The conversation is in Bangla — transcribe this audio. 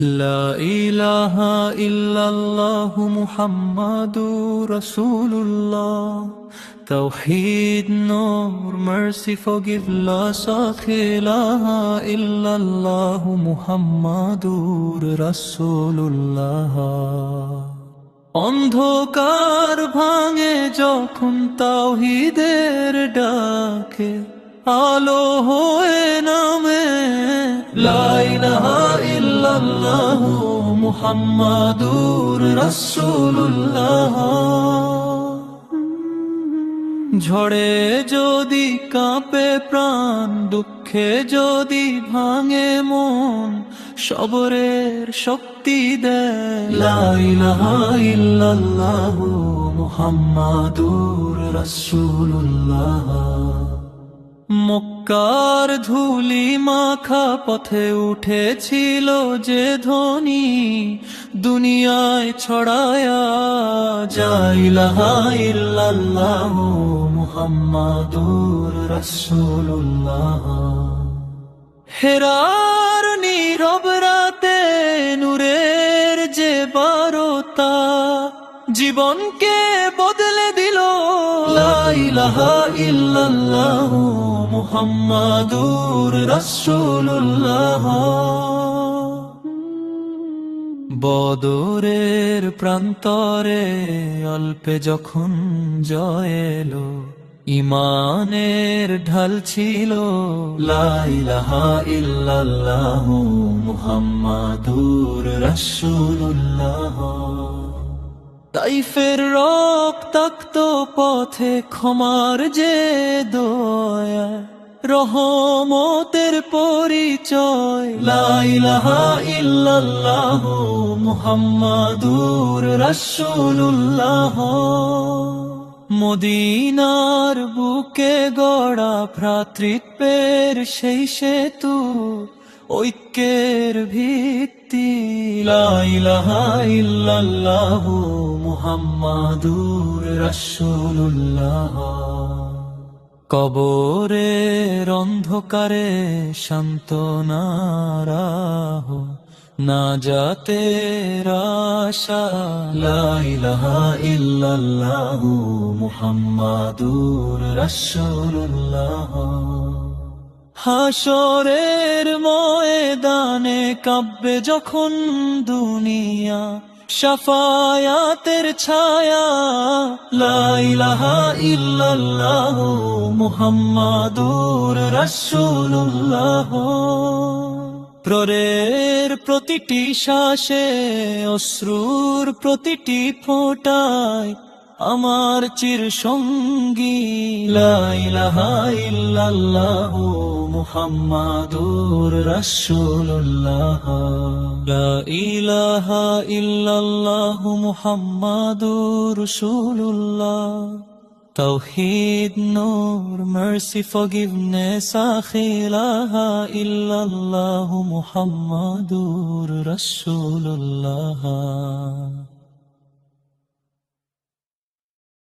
লা ইলাহা ইল্লাল্লাহু মুহাম্মাদুর রাসূলুল্লাহ। Tawheed, Nur, mercy, forgive, loss of ilaha illallah Muhammadur Rasulullah। অন্ধকার ভাঙে যখন তাওহীদের ডাকে, আলো হয়ে নামে লা ইলাহা ইল্লাল্লাহ মুহাম্মাদুর রাসূলুল্লাহ। ঝড়ে যদি কাঁপে প্রাণ, দুঃখে যদি ভাঙে মন, সবরের শক্তি দেয় লা ইলাহা ইল্লাল্লাহ মুহাম্মাদুর রাসূলুল্লাহ। মক্কার ধুলি মাখা পথে উঠেছিল যে ধ্বনি, দুনিয়ায় ছড়ায়া লা ইলাহা ইল্লাল্লাহ মুহাম্মাদুর রাসূলুল্লাহ। হেরার নীরব রাতে নূরের যে বারতা, জীবনকে বদলে দিল লা ইলাহা ইল্লাল্লাহ মুহাম্মাদুর রাসূলুল্লাহ। বদরের প্রান্তরে অল্পে যখন জয় এলো, ইমানের ঢাল ছিল লা ইলাহা ইল্লাল্লাহ মুহাম্মাদুর রাসূলুল্লাহ। তাইফের রক্তাক্ত পথে ক্ষমার যে দয়া, রহমতের পরিচয় লা ইলাহা ইল্লাল্লাহ মুহাম্মাদুর রাসূলুল্লাহ। মদিনার বুকে গড়া ভ্রাতৃত্বের সেই সেতু, ঐক্যের ভিত্তি লা ইলাহা ইল্লাল্লাহ মুহাম্মাদুর রাসূলুল্লাহ। কবরের অন্ধকারে সান্ত্বনার আহ, নাজাতের আশা লা ইলাহা ইল্লাল্লাহ মুহাম্মাদুর রাসূলুল্লাহ। হাসরের ময়দানে কাঁপবে যখন দুনিয়া, শাফায়াতের ছায়া লা ইলাহা ইল্লাল্লাহ মুহাম্মাদুর রাসূলুল্লাহ। প্ররের প্রতিটি শ্বাসে, অশ্রুর প্রতিটি ফোঁটায় আমার চির সঙ্গী লা ইলাহা ইল্লাল্লাহ মুহাম্মাদুর রাসূলুল্লাহ। লা ইলাহা ইল্লাল্লাহ মুহাম্মাদুর রাসূলুল্লাহ। Tawheed, Nur, mercy, forgiveness, ilaha illallah Muhammadur Rasulullah.